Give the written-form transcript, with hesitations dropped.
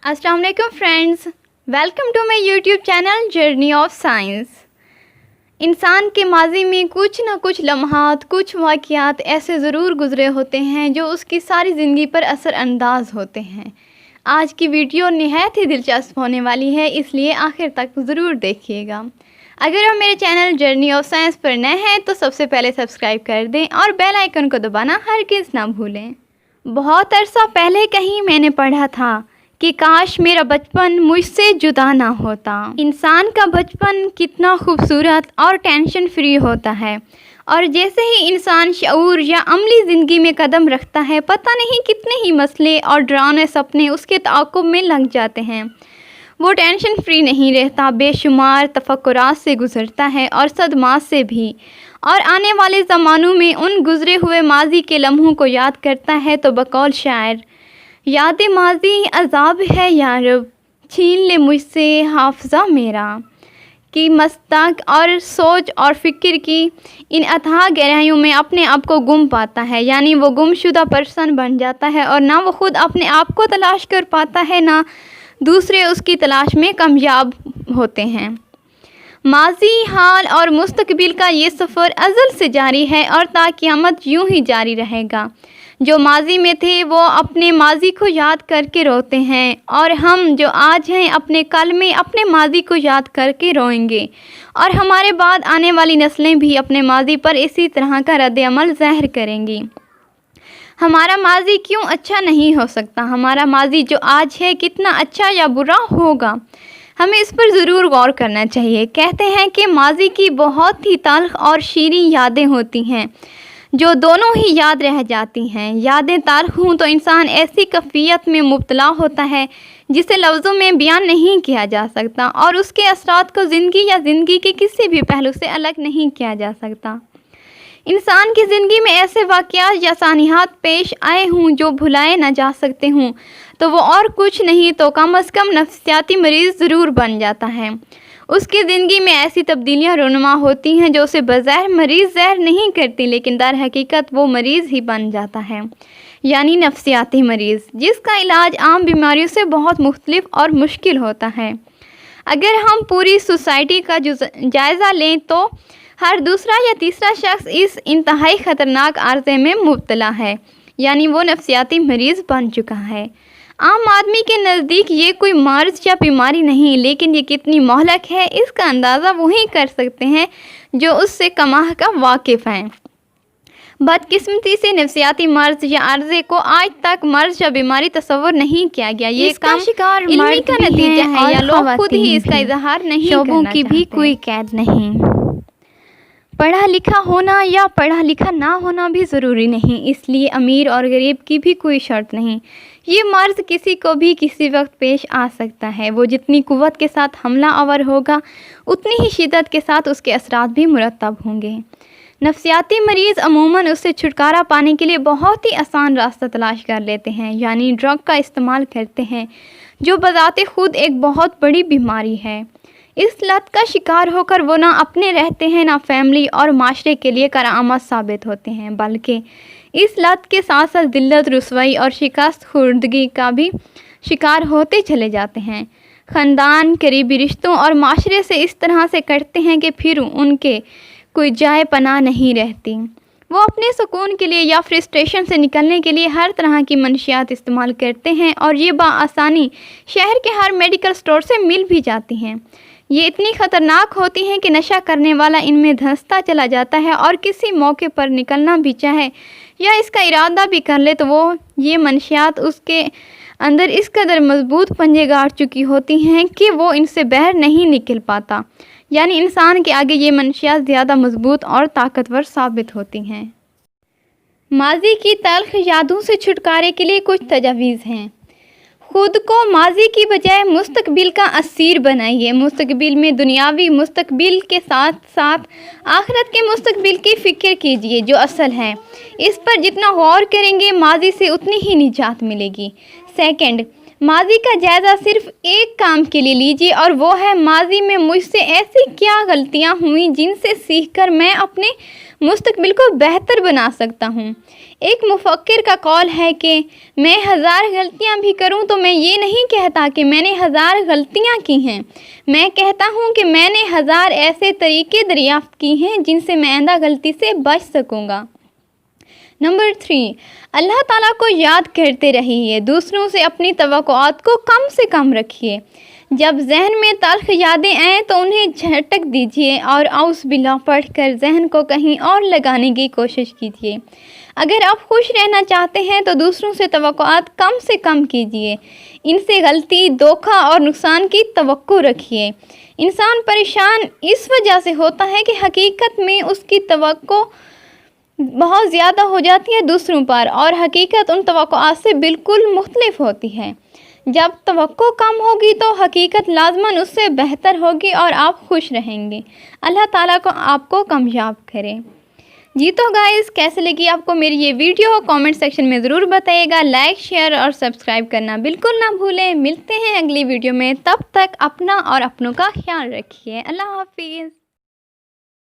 السلام علیکم friends, welcome to my YouTube channel journey of science. انسان کے ماضی میں کچھ نہ کچھ لمحات، کچھ واقعات ایسے ضرور گزرے ہوتے ہیں جو اس کی ساری زندگی پر اثر انداز ہوتے ہیں۔ آج کی ویڈیو نہایت ہی دلچسپ ہونے والی ہے، اس لیے آخر تک ضرور دیکھیے گا۔ اگر آپ میرے چینل جرنی آف سائنس پر نئے ہیں تو سب سے پہلے سبسکرائب کر دیں اور بیل آئیکن کو دبانا ہرگز نہ بھولیں۔ بہت عرصہ پہلے کہیں میں نے پڑھا تھا کہ کاش میرا بچپن مجھ سے جدا نہ ہوتا۔ انسان کا بچپن کتنا خوبصورت اور ٹینشن فری ہوتا ہے، اور جیسے ہی انسان شعور یا عملی زندگی میں قدم رکھتا ہے، پتہ نہیں کتنے ہی مسئلے اور ڈراؤنے سپنے اس کے تعاقب میں لگ جاتے ہیں۔ وہ ٹینشن فری نہیں رہتا، بے شمار تفکرات سے گزرتا ہے اور صدمات سے بھی، اور آنے والے زمانوں میں ان گزرے ہوئے ماضی کے لمحوں کو یاد کرتا ہے تو بقول شاعر، یاد ماضی عذاب ہے یا رب، چھین لے مجھ سے حافظہ میرا، کی مستق اور سوچ اور فکر کی ان اتھاہ گہرائیوں میں اپنے آپ کو گم پاتا ہے، یعنی وہ گم شدہ پرسن بن جاتا ہے، اور نہ وہ خود اپنے آپ کو تلاش کر پاتا ہے، نہ دوسرے اس کی تلاش میں کامیاب ہوتے ہیں۔ ماضی، حال اور مستقبل کا یہ سفر ازل سے جاری ہے اور تا قیامت یوں ہی جاری رہے گا۔ جو ماضی میں تھے وہ اپنے ماضی کو یاد کر کے روتے ہیں، اور ہم جو آج ہیں اپنے کل میں اپنے ماضی کو یاد کر کے روئیں گے، اور ہمارے بعد آنے والی نسلیں بھی اپنے ماضی پر اسی طرح کا رد عمل ظاہر کریں گی۔ ہمارا ماضی کیوں اچھا نہیں ہو سکتا؟ ہمارا ماضی جو آج ہے کتنا اچھا یا برا ہوگا؟ ہمیں اس پر ضرور غور کرنا چاہیے۔ کہتے ہیں کہ ماضی کی بہت ہی تلخ اور شیریں یادیں ہوتی ہیں جو دونوں ہی یاد رہ جاتی ہیں۔ یادیں تلخ ہوں تو انسان ایسی کیفیت میں مبتلا ہوتا ہے جسے لفظوں میں بیان نہیں کیا جا سکتا، اور اس کے اثرات کو زندگی یا زندگی کے کسی بھی پہلو سے الگ نہیں کیا جا سکتا۔ انسان کی زندگی میں ایسے واقعات یا سانحات پیش آئے ہوں جو بھلائے نہ جا سکتے ہوں تو وہ اور کچھ نہیں تو کم از کم نفسیاتی مریض ضرور بن جاتا ہے۔ اس کی زندگی میں ایسی تبدیلیاں رونما ہوتی ہیں جو اسے بظاہر مریض ظاہر نہیں کرتی، لیکن در حقیقت وہ مریض ہی بن جاتا ہے، یعنی نفسیاتی مریض، جس کا علاج عام بیماریوں سے بہت مختلف اور مشکل ہوتا ہے۔ اگر ہم پوری سوسائٹی کا جائزہ لیں تو ہر دوسرا یا تیسرا شخص اس انتہائی خطرناک عارضے میں مبتلا ہے، یعنی وہ نفسیاتی مریض بن چکا ہے۔ عام آدمی کے نزدیک یہ کوئی مرض یا بیماری نہیں، لیکن یہ کتنی مہلک ہے اس کا اندازہ وہی کر سکتے ہیں جو اس سے کماہ کا واقف ہیں۔ بدقسمتی سے نفسیاتی مرض یا عارضے کو آج تک مرض یا بیماری تصور نہیں کیا گیا۔ یہ اس کا شکار علمی کا نتیجہ ہے یا لوگ خود ہی اس کا خواتین اظہار نہیں شعبوں کرنا کی بھی چاہتے۔ کوئی قید نہیں۔ پڑھا لکھا ہونا یا پڑھا لکھا نہ ہونا بھی ضروری نہیں، اس لیے امیر اور غریب کی بھی کوئی شرط نہیں۔ یہ مرض کسی کو بھی کسی وقت پیش آ سکتا ہے۔ وہ جتنی قوت کے ساتھ حملہ آور ہوگا اتنی ہی شدت کے ساتھ اس کے اثرات بھی مرتب ہوں گے۔ نفسیاتی مریض عموماً اس سے چھٹکارا پانے کے لیے بہت ہی آسان راستہ تلاش کر لیتے ہیں، یعنی ڈرگ کا استعمال کرتے ہیں، جو بذات خود ایک بہت بڑی بیماری ہے۔ اس لت کا شکار ہو کر وہ نہ اپنے رہتے ہیں، نہ فیملی اور معاشرے کے لیے کارآمد ثابت ہوتے ہیں، بلکہ اس لت کے ساتھ ساتھ ذلت، رسوائی اور شکست خوردگی کا بھی شکار ہوتے چلے جاتے ہیں۔ خاندان، قریبی رشتوں اور معاشرے سے اس طرح سے کٹتے ہیں کہ پھر ان کے کوئی جائے پناہ نہیں رہتی۔ وہ اپنے سکون کے لیے یا فرسٹریشن سے نکلنے کے لیے ہر طرح کی منشیات استعمال کرتے ہیں، اور یہ بآسانی شہر کے ہر میڈیکل سٹور سے مل بھی جاتی ہیں۔ یہ اتنی خطرناک ہوتی ہیں کہ نشہ کرنے والا ان میں دھنستا چلا جاتا ہے، اور کسی موقع پر نکلنا بھی چاہے یا اس کا ارادہ بھی کر لے تو وہ یہ منشیات اس کے اندر اس قدر مضبوط پنجے گاڑ چکی ہوتی ہیں کہ وہ ان سے باہر نہیں نکل پاتا، یعنی انسان کے آگے یہ منشیات زیادہ مضبوط اور طاقتور ثابت ہوتی ہیں۔ ماضی کی تلخ یادوں سے چھٹکارے کے لیے کچھ تجاویز ہیں۔ خود کو ماضی کی بجائے مستقبل کا اسیر بنائیے۔ مستقبل میں دنیاوی مستقبل کے ساتھ ساتھ آخرت کے مستقبل کی فکر کیجیے جو اصل ہے۔ اس پر جتنا غور کریں گے ماضی سے اتنی ہی نجات ملے گی۔ سیکنڈ، ماضی کا جائزہ صرف ایک کام کے لیے لیجیے، اور وہ ہے ماضی میں مجھ سے ایسی کیا غلطیاں ہوئیں جن سے سیکھ کر میں اپنے مستقبل کو بہتر بنا سکتا ہوں۔ ایک مفکر کا قول ہے کہ میں 1000 غلطیاں بھی کروں تو میں یہ نہیں کہتا کہ میں نے 1000 غلطیاں کی ہیں، میں کہتا ہوں کہ میں نے 1000 ایسے طریقے دریافت کی ہیں جن سے میں آئندہ غلطی سے بچ سکوں گا۔ نمبر 3، اللہ تعالیٰ کو یاد کرتے رہیے، دوسروں سے اپنی توقعات کو کم سے کم رکھیے۔ جب ذہن میں تلخ یادیں آئیں تو انہیں جھٹک دیجیے اور اعوذ باللہ پڑھ کر ذہن کو کہیں اور لگانے کی کوشش کیجیے۔ اگر آپ خوش رہنا چاہتے ہیں تو دوسروں سے توقعات کم سے کم کیجیے، ان سے غلطی، دھوکہ اور نقصان کی توقع رکھیے۔ انسان پریشان اس وجہ سے ہوتا ہے کہ حقیقت میں اس کی توقع بہت زیادہ ہو جاتی ہے دوسروں پر، اور حقیقت ان توقعات سے بالکل مختلف ہوتی ہے۔ جب توقع کم ہوگی تو حقیقت لازماً اس سے بہتر ہوگی اور آپ خوش رہیں گے۔ اللہ تعالیٰ کو آپ کو کامیاب کرے۔ جی تو گائز، کیسے لگی آپ کو میری یہ ویڈیو؟ کامنٹ سیکشن میں ضرور بتائیے گا۔ لائک، شیئر اور سبسکرائب کرنا بالکل نہ بھولیں۔ ملتے ہیں اگلی ویڈیو میں، تب تک اپنا اور اپنوں کا خیال رکھیے۔ اللہ حافظ۔